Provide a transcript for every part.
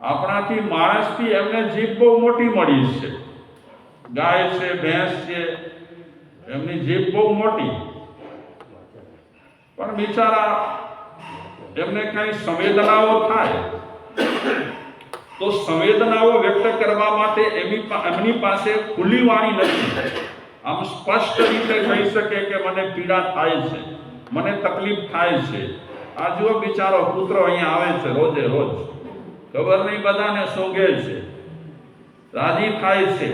આપણાથી માણસથી એમને જીભ બહુ મોટી મળી છે. ગાય છે, ભેંસ છે, એમની જીભ બહુ મોટી, પણ બિચારા એમને કઈ સંવેદનાઓ થાય તો સંવેદનાઓ વ્યક્ત કરવા માટે એમની પાસે ખુલ્લી વાણી નથી. આમ સ્પષ્ટ રીતે કહી શકે કે મને પીડા થાય છે, મને તકલીફ થાય છે. આ જુઓ બિચારો કૂતરો અહીંયા આવે છે રોજે રોજ, ખબર નહીં બધાને સૂંઘે છે, રાજી થાય છે,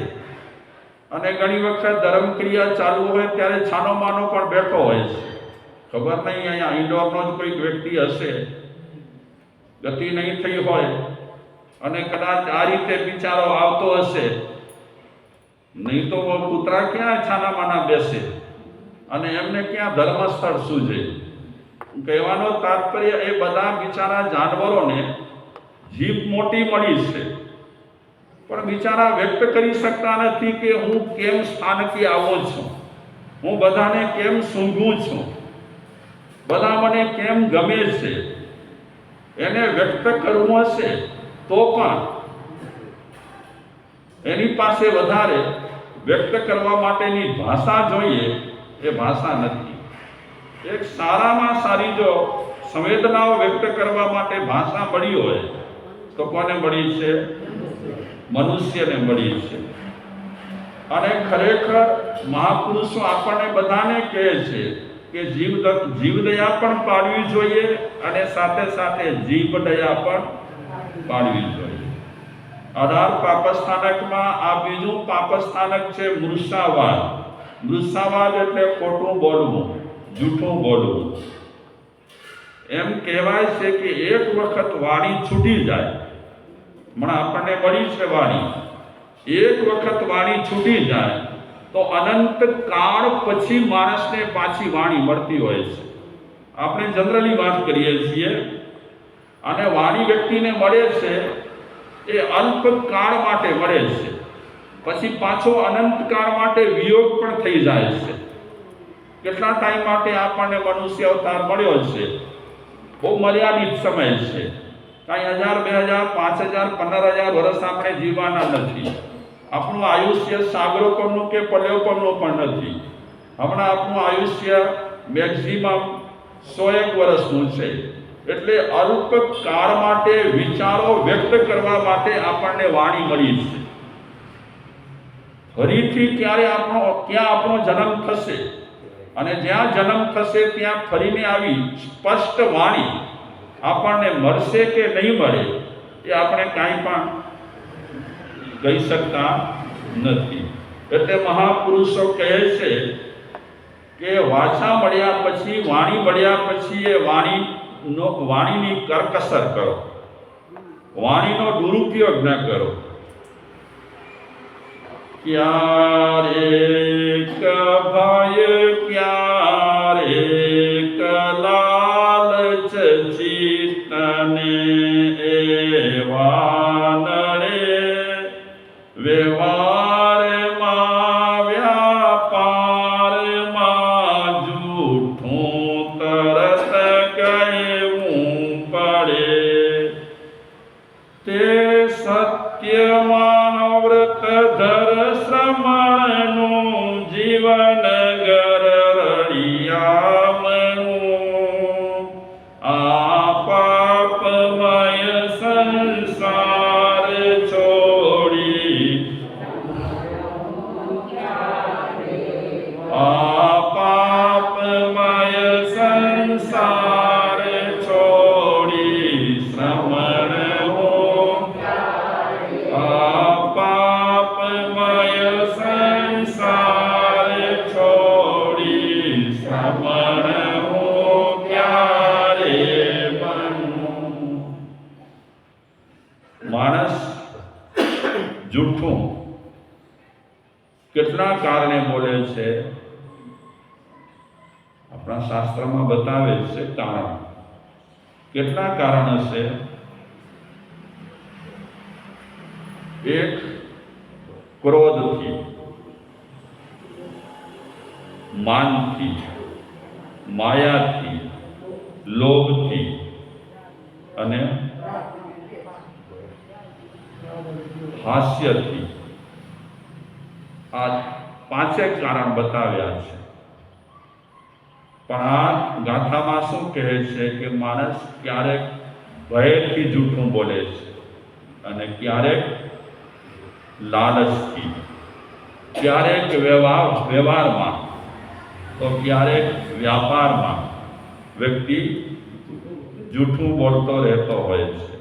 અને ઘણી વખત ધર્મક્રિયા ચાલુ હોય ત્યારે છાનો માનો પણ બેઠો હોય છે. ખબર નહીં અહીંયા ઇન્ડોરનો જ કોઈક વ્યક્તિ હશે, ગતિ નહીં થઈ હોય અને કદાચ આ રીતે બિચારો આવતો હશે. નહીં તો કૂતરા ક્યાં છાના માના બેસે અને એમને ક્યાં ધર્મસ્થળ સૂજે. કહેવાનો તાત્પર્ય એ બધા બિચારા જાનવરોને જીભ મોટી મળી છે, પણ બિચારા વ્યક્ત કરી શકતા નથી કે હું કેમ સ્થાનથી આવો છું, હું બધાને કેમ સૂંઘું છું, બધા મને કેમ ગમે છે. એને વ્યક્ત કરવું હશે તો પણ એની પાસે વધારે વ્યક્ત કરવા માટેની ભાષા જોઈએ, એ ભાષા નથી. એક સારામાં સારી જો સંવેદનાઓ વ્યક્ત કરવા માટે ભાષા મળી હોય તો કોને મળી છે? મનુષ્યને મળી છે. અને ખરેખર મહાપુરુષો આપણને બધાને કહે છે કે જીવદયા પણ પાડવી જોઈએ અને સાથે સાથે જીભદયા પણ પાડવી જોઈએ. 18 પાપસ્થાનકમાં આ બીજું પાપસ્થાનક છે મૃષાવાદ. મૃષાવાદ એટલે ખોટું બોલવું, જૂઠું બોલવું. એમ કહેવાય છે કે એક વખત વાણી છૂટી જાય, હમણાં આપણને મળી છે વાણી, એક વખત વાણી છૂટી જાય તો અનંત કાળ પછી માણસને પાછી વાણી મળતી હોય છે. આપણે જનરલી વાત કરીએ છીએ, અને વાણી વ્યક્તિને મળે છે એ અલ્પ કાળ માટે મળે છે, પછી પાછો અનંત કાળ માટે વિયોગ પણ થઈ જાય છે. કેટલા ટાઈમ માટે આપણને મનુષ્ય અવતાર મળ્યો છે? બહુ મર્યાદિત સમય છે. કાંઈ 1000, 2000, 5000, 15000 વર્ષ આપણે જીવવાના નથી. આપણું આયુષ્ય સાગરો પરનું કે પલ્યો પરનું પણ નથી. હમણાં આપણું આયુષ્ય મેક્સિમમ 101 વર્ષનું છે. એટલે અલ્પ કાળ માટે વિચારો વ્યક્ત કરવા માટે આપણને વાણી મળી છે. ફરીથી ક્યાં આપણો જન્મ થશે અને જ્યાં જન્મ થશે ત્યાં ફરીને આવી સ્પષ્ટ વાણી આપણને મળશે કે નહીં મળે એ આપણે કાંઈ પણ કહી શકતા નથી. એટલે મહાપુરુષો કહે છે કે વાચા મળ્યા પછી, વાણી મળ્યા પછી એ વાણીની કરકસર કરો, વાણીનો દુરુપયોગ ન કરો. ક્યારેક ભય, ક્યારેક લાલચ ચિત્તને એવા નડે, વ્યવહારમાં વ્યાપારમાં જૂઠું તરત કહેવું પડે. તે સત્યમાં વ્રત ધર શ્રમણનું જીવન ગર રળિયામણું. આ પાપમય સંસાર છોડી, આ પાપમય સંસાર છોડી શ્રમણ હો. આ પાપમય સંસાર છોડી શ્રમણ હો ક્યારે બનવું. માણસ જૂઠું કેટલા કારણે બોલે છે? આપણા શાસ્ત્રમાં બતાવે છે કારણ. કેટલા કારણ હશે? એક, ક્રોધથી, માનથી, માયાથી, લોભથી અને હાસ્યથી. આ પાંચેય કારણ બતાવ્યા છે. પણ આ ગાથામાં શું કહે છે કે માણસ ક્યારેક ભયથી જૂઠું બોલે છે અને ક્યારેક લાલચથી, ક્યારેક વ્યવહારમાં તો ક્યારેક વ્યાપારમાં વ્યક્તિ જૂઠું બોલતો રહેતો હોય છે.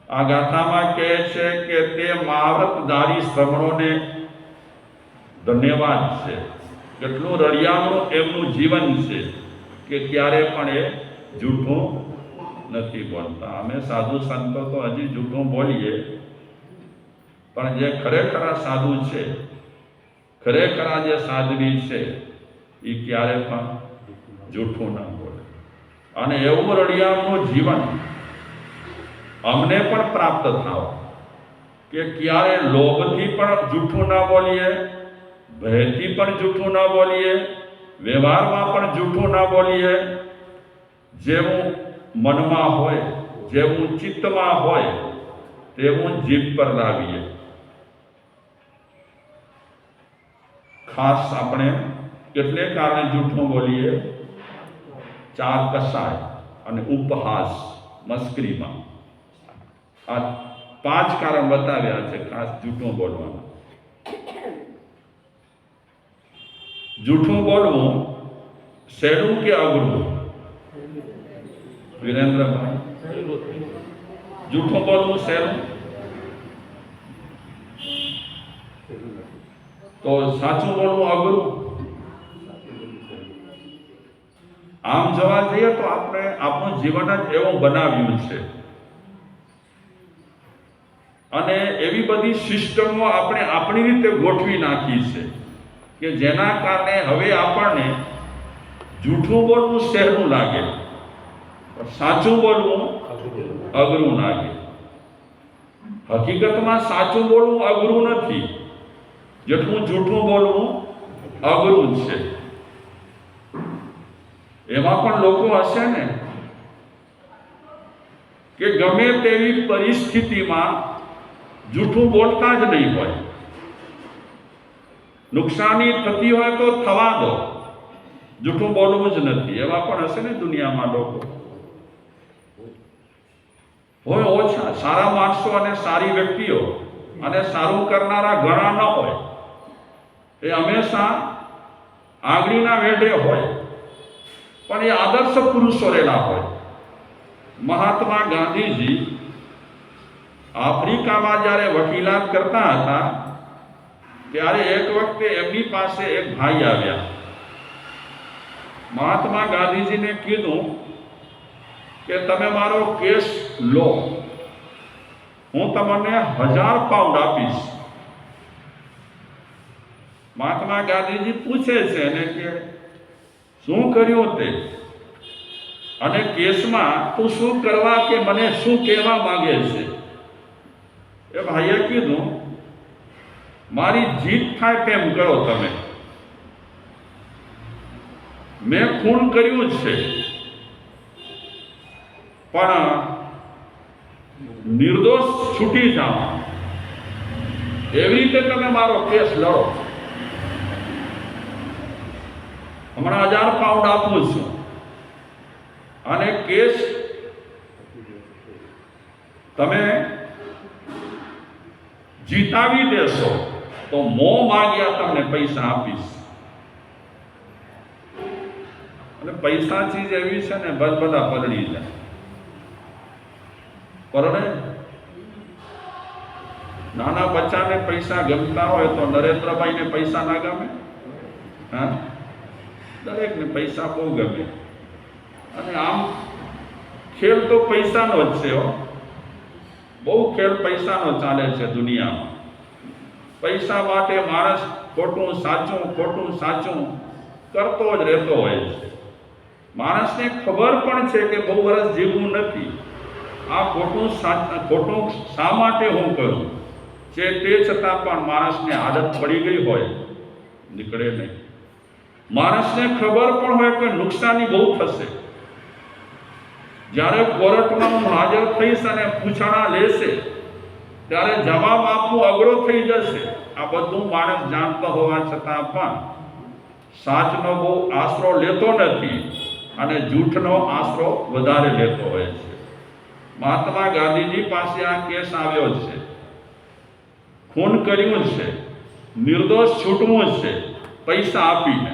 આ ગાથામાં કહે છે કે તે મહાવ્રતધારી શ્રમણોને ધન્યવાદ છે. કેટલું રળિયામણું એમનું જીવન છે કે ક્યારે પણ એ જૂઠું નથી બોલતા. અમે સાધુ સંતો તો હજી જૂઠું બોલીએ, પણ જે ખરેખર સાધુ છે, ખરેખર જે સાધ્વી છે, એ ક્યારે પણ જૂઠું ના બોલે. અને એવું રળિયામણું જીવન અમને પણ પ્રાપ્ત થાવ કે ક્યારે લોભથી પણ જૂઠું ના બોલીએ, ભયથી પણ જૂઠું ના બોલીએ, વ્યવહારમાં પણ જૂઠું ના બોલીએ. જેવું મનમાં હોય, જેવું ચિત્તમાં હોય તેવું જીભ પર લાવીએ. ખાસ આપણે કેટલે કારણે જૂઠું બોલીએ? ચાર કસાય અને ઉપહાસ, મસ્કરીમાં. આ પાંચ કારણ બતાવ્યા છે ખાસ જૂઠું બોલવાના. જૂઠું બોલવું સહેલું કે અઘરું? વિરેન્દ્રભાઈ, જૂઠું બોલવું સહેલું તો સાચું બોલવું અઘરું? આમ જોવા જઈએ તો આપણે આપણું જીવન જ એવું બનાવ્યું છે અને એવી બધી સિસ્ટમો આપણે આપણી રીતે ગોઠવી નાખી છે કે જેના કારણે હવે આપણને જૂઠું બોલવું સહેલું લાગે, પણ સાચું બોલવું અઘરું લાગે. હકીકતમાં સાચું બોલવું અઘરું નથી જેટલું જૂઠું બોલવું અઘરું છે. એમાં પણ લોકો હશે ને કે ગમે તેવી પરિસ્થિતિમાં જૂઠું બોલતા જ નહીં હોય. નુકસાની થતી હોય તો થવા દો, જૂઠું બોલવું જ નથી. એવા પણ હશે ને દુનિયામાં લોકો. હોય ઓછા સારા માણસો અને સારી વ્યક્તિઓ અને સારું કરનારા ઘણા ન હોય. એ હંમેશા આંગળીના વેઢે હોય, પણ એ આદર્શ પુરુષો રહેલા હોય. મહાત્મા ગાંધીજી આફ્રિકામાં જ્યારે વકીલાત કરતા હતા ત્યારે એક વખતે એમની પાસે એક ભાઈ આવ્યા. મહાત્મા ગાંધીજીને કીધું કે તમે મારો કેસ લો, હું તમને 1000 પાઉન્ડ આપીશ. મહાત્મા ગાંધીજી પૂછે છે એને કે શું કર્યું તે, અને કેસમાં તું શું કરવા કે મને શું કહેવા માંગે છે? એ ભાઈએ કીધું મારી જીત થાય તેમ કરો તમે. મેં ખૂન કર્યું છે પણ નિર્દોષ છૂટી જાઓ એવી રીતે તમે મારો કેસ લડો. હમણાં 1000 પાઉન્ડ આપું છું અને કેસ તમે જીતાવી દેશો તો મોં માગ્યા તમને પૈસા આપીશ. અને પૈસા ચીજ એવી છે ને બધા પલળી જાય. પરણે નાના બચ્ચાને પૈસા ગમતા હોય તો નરેન્દ્રભાઈને પૈસા ના ગમે? હા, દરેકને પૈસા બહુ ગમે. અને આમ ખેલ તો પૈસાનો જ છે. બહુ ખેલ પૈસાનો ચાલે છે દુનિયામાં. પૈસા માટે માણસ ખોટું સાચું કરતો જ રહેતો હોય છે. માણસને ખબર પણ છે કે બહુ વર્ષ જીવવું નથી. આ ખોટું શા માટે હું કરું છે, તે છતાં પણ માણસને આદત પડી ગઈ હોય, નીકળે નહીં. માણસને ખબર પણ હોય કે નુકસાની બહુ થશે. જ્યારે કોર્ટમાં હું હાજર થઈશ અને પૂછાણા લેશે ત્યારે જવાબ આપવો અઘરો થઈ જશે. આ બધું માણસ જાણતો હોવા છતાં પણ સાચનો બહુ આશરો લેતો નથી અને જૂઠનો આશરો વધારે લેતો હોય છે. મહાત્મા ગાંધીજી પાસે આ કેસ આવ્યો છે, ખૂન કર્યું છે, નિર્દોષ છૂટવું છે પૈસા આપીને.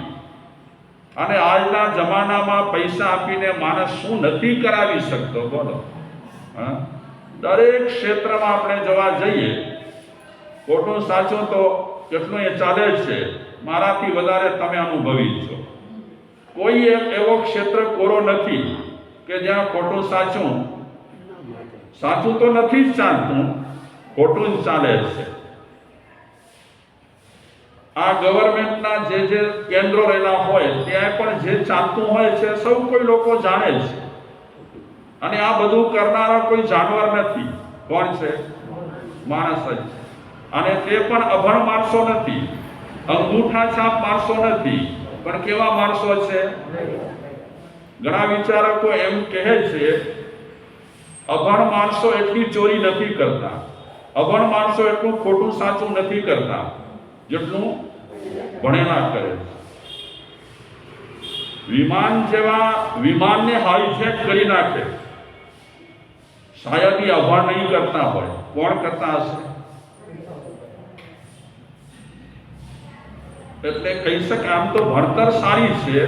અને આજના જમાનામાં પૈસા આપીને માણસ શું નથી કરાવી શકતો બોલો? હા, દરેક ક્ષેત્રમાં આપણે જોવા જઈએ, ખોટું સાચું તો કેટલું એ ચાલે છે, મારાથી વધારે તમે અનુભવી છો. કોઈ એક એવો ક્ષેત્ર કોરો નથી કે જ્યાં ખોટું સાચું તો નથી જ ચાલતું, ખોટું જ ચાલે છે. આ ગવર્મેન્ટના જે કેન્દ્રો રહેલા હોય ત્યાં પણ જે ચાલતું હોય છે સૌ કોઈ લોકો જાણે છે. અને આ બધું કરનારા કોઈ જાનવર નથી. કોણ છે? માણસ જ છે. અને તે પણ અભણ માણસો નથી, અંગૂઠા છાપ માણસો નથી, પણ કેવા માણસો છે? ઘણા વિચારકો એમ કહે છે અભણ માણસો એટલી ચોરી નથી કરતા, અભણ માણસો એટલું ખોટું સાચું નથી કરતા જેટલું ભણેલા કરે છે. વિમાન જેવા વિમાનને હાઈજેક કરી નાખે, શાયદ એ અભણ નહીં કરતા હોય. કોણ કરતા હશે? એટલે કહી શકાય આમ તો ભણતર સારી છે,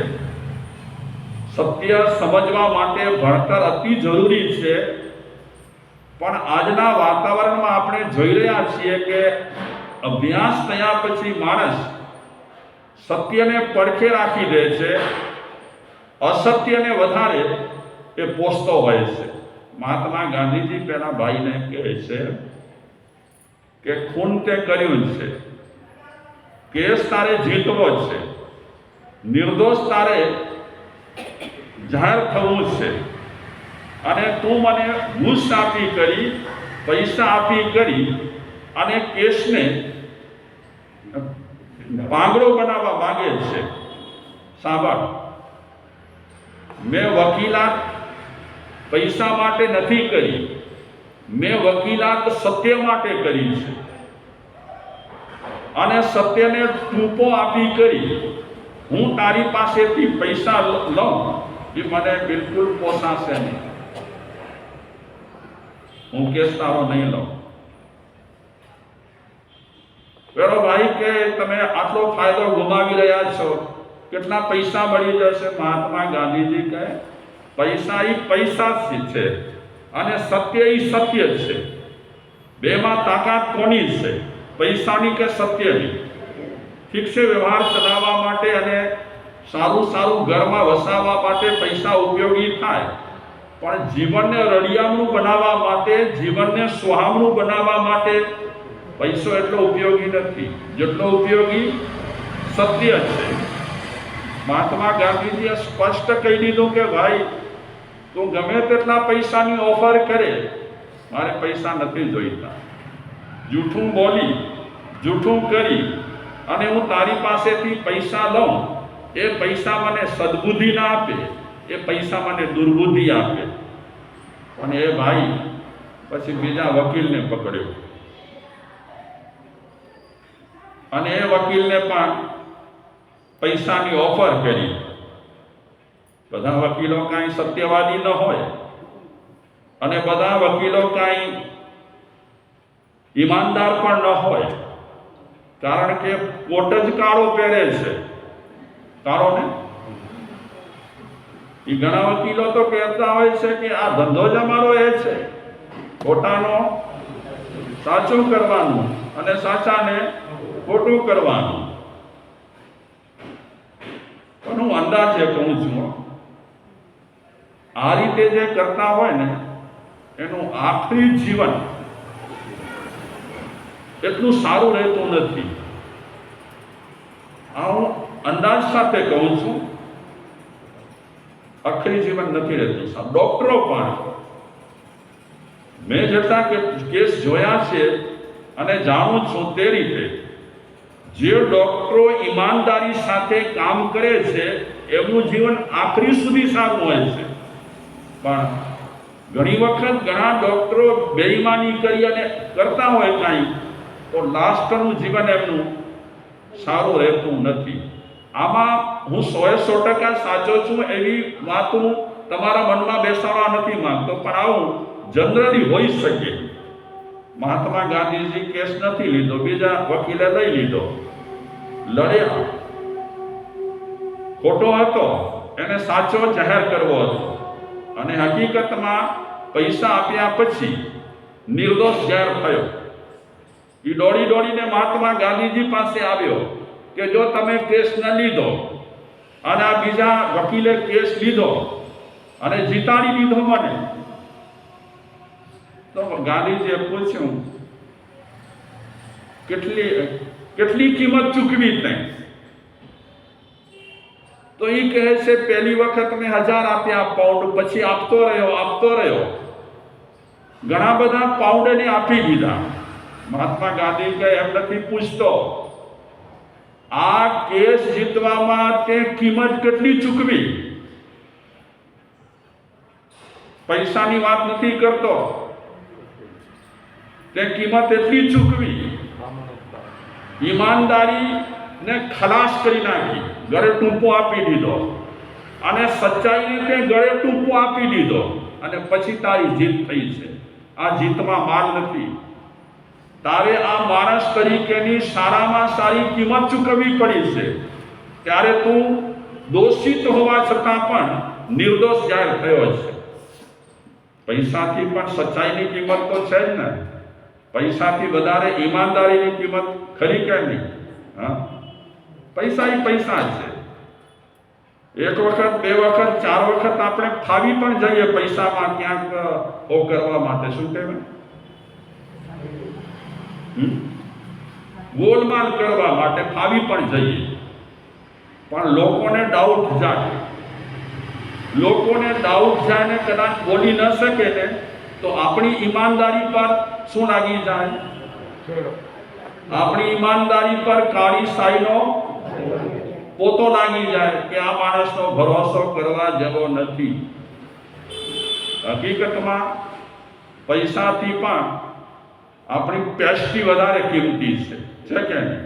સત્ય સમજવા માટે ભણતર અતિ જરૂરી છે. પણ આજના વાતાવરણમાં આપણે જોઈ રહ્યા છીએ કે અભ્યાસ થયા પછી માણસ સત્યને પડખે રાખી દે છે, અસત્યને વધારે એ પોષતો હોય છે. મહાત્મા ગાંધીજી પેલા ભાઈને કહે છે કે ખૂન તે કર્યું છે, કેસ તારે જીતવો છે, નિર્દોષ તારે જાહેર થવું છે, અને તું મને ઘૂસ આપી કરી, પૈસા આપી કરી અને કેસને પાંગડો બનાવવા માંગે છે. સાંભળ, મેં વકીલાત પૈસા માટે નથી કરી, મેં વકીલાત સત્ય માટે કરી છે. અને સત્યને ટૂંપો આપી કરી હું તારી પાસેથી પૈસા લઉં એ મને બિલકુલ પોસાશે નહીં. હું કેસ તારો નહીં લઉં. પેલો ભાઈ કે તમે આટલો ફાયદો ગુમાવી રહ્યા છો, કેટલા પૈસા મળી જશે? મહાત્મા ગાંધીજી કહે પૈસા એ પૈસા છે અને સત્ય એ સત્ય છે. બેમાં તાકાત કોની છે? પૈસાની કે સત્યની? ઠીક છે, વ્યવહાર ચલાવવા માટે અને સારું ઘરમાં વસાવવા માટે પૈસા ઉપયોગી થાય, પણ જીવનને રળિયામણું બનાવવા માટે, જીવનને સુહામણું બનાવવા માટે પૈસો એટલો ઉપયોગી નથી જેટલો ઉપયોગી સત્ય છે. મહાત્મા ગાંધીજીએ સ્પષ્ટ કહી દીધું કે ભાઈ તું ગમે તેટલા પૈસાની ઓફર કરે, મારે પૈસા નથી જોઈતા. જૂઠું બોલી, જૂઠું કરી અને હું તારી પાસેથી પૈસા લઉં, એ પૈસા મને સદબુદ્ધિ ના આપે, એ પૈસા મને દુર્બુદ્ધિ આપે. અને એ ભાઈ પછી બીજા વકીલને પકડ્યો અને એ વકીલને પણ પૈસાની ઓફર કરી. બધા વકીલો કાંઈ સત્યવાદી ન હોય અને બધા વકીલો કાંઈ ઈમાનદાર પણ ન હોય, કારણ કે કોટ જ કાળો પહેરે છે. કાળો ને એ ઘણા વકીલો તો કહેતા હોય છે કે આ ધંધો જ અમારો એ છે, ખોટાનો સાચું કરવાનું અને સાચાને ખોટું કરવાનું. પણ હું અંદાજે કહું છું, આ રીતે જે કરતા હોય ને એનું આખરી જીવન એટલું સારું રહેતું નથી. આ હું અંદાજ સાથે કહું છું, આખરી જીવન નથી રહેતું સારું. ડોક્ટરો પણ, મેં જેટલા કેસ જોયા છે અને જાણું છું તે રીતે, જે ડોક્ટરો ઈમાનદારી સાથે કામ કરે છે એમનું જીવન આખરી સુધી સારું હોય છે. પણ ઘણી વખત ઘણા ડોક્ટરો બેઈમાની કરી અને કરતા હોય કાંઈ તો લાસ્ટનું જીવન એમનું સારું રહેતું નથી. આમાં હું 100% સાચો છું એવી વાત હું તમારા મનમાં બેસાડવા નથી માંગતો, પણ આવું જનરલી હોઈ શકે. મહાત્મા ગાંધીજી કેસ નથી લીધો, બીજા વકીલે લઈ લીધો, લડ્યા, ખોટો હતો એને સાચો જાહેર કરવો હતો, અને હકીકતમાં પૈસા આપ્યા પછી નિર્દોષ જાહેર થયો. એ દોડીને મહાત્મા ગાંધીજી પાસે આવ્યો કે જો તમે કેસ ન લીધો અને આ બીજા વકીલે કેસ લીધો અને જીતાડી લીધો મને, તો ગાંધીજીએ પૂછ્યું કેટલી કિંમત ચૂકવી તે? તો એ કહે છે પહેલી વખત મેં 1000 આપ્યા પાઉન્ડ, પછી આપતો રહ્યો, ઘણા બધા પાઉન્ડ એને આપી દીધા. મહાત્મા ગાંધી કહે એમ નથી પૂછતો, આ કેસ જીતવા માટે કિંમત કેટલી ચૂકવી? પૈસાની વાત નથી કરતો, તે કિંમત એટલી ચૂકવી. ઈમાનદારી ને ખલાસ કરી નાખી, ગળે ટૂંપો આપી દીધો, અને સચ્ચાઈને તે ગળે ટૂંપો આપી દીધો, અને પછી તારી જીત થઈ છે. આ જીતમાં માલ નથી. તારે આ માણસ તરીકેની સારામાં સારી કિંમત ચૂકવવી પડી છે. ત્યારે તું દોષિત હોવા છતાં પણ નિર્દોષ જાહેર થયો છે. પૈસાથી પણ સચ્ચાઈની કિંમત તો છે જ ને. પૈસાથી વધારે ઈમાનદારીની કિંમત ખરી કે નહીં? હા, પૈસા એ પૈસા છે. એક વખત, 2 વખત, 4 વખત આપણે ફાવી પણ જઈએ પૈસામાં ક્યાંક કરવા માટે. શું કહેવાય? ગોલમાલ કરવા માટે ફાવી પણ જઈએ, પણ લોકોને ડાઉટ જાય ને કદાચ બોલી ન શકે ને તો આપણી ઈમાનદારી પર શું લાગી જાય? આપણી ઈમાનદારી પર કાળી શાહીનો પોતો લાગી જાય કે આ માણસનો ભરોસો કરવા જેવો નથી. હકીકતમાં પૈસાથી પણ આપણી પેસ્ટી વધારે કિંમતી છે કે નહીં?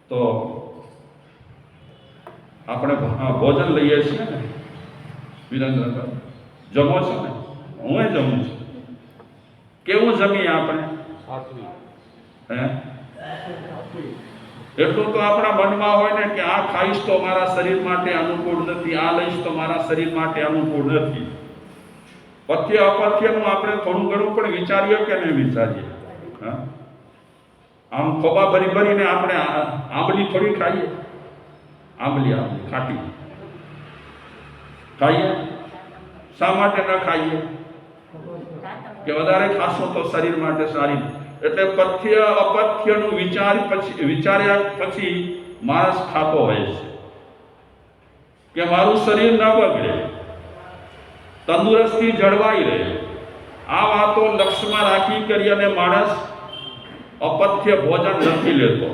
તો આપણે ભોજન લઈએ છીએ ને, વિરેન્દ્ર જમો છો ને? હું જમું છું. કેવું જમીએ આપણે? એટલું તો આપણા મનમાં હોય ને કે આ ખાઈશ તો મારા શરીર માટે અનુકૂળ નથી, આ લઈશ તો મારા શરીર માટે અનુકૂળ નથી. પથ્ય અપથ્યનું આપણે થોડું ઘણું પણ વિચારીએ કે નહીં વિચારીએ? હા, આમ ખોબા ભરીને આપણે આંબલી થોડી ખાઈએ? આંબલી ખાટી ખાઈએ? શા માટે ન ખાઈએ? કે વધારે ખાશું તો શરીર માટે સારી. એટલે પથ્ય અપથ્યનું વિચાર્યા પછી માણસ ખાતો હોય છે કે મારું શરીર ન બગડે, તંદુરસ્તી જળવાઈ રહે. આ વાતો લક્ષ્યમાં રાખી કરી અને માણસ અપથ્ય ભોજન નથી લેતો.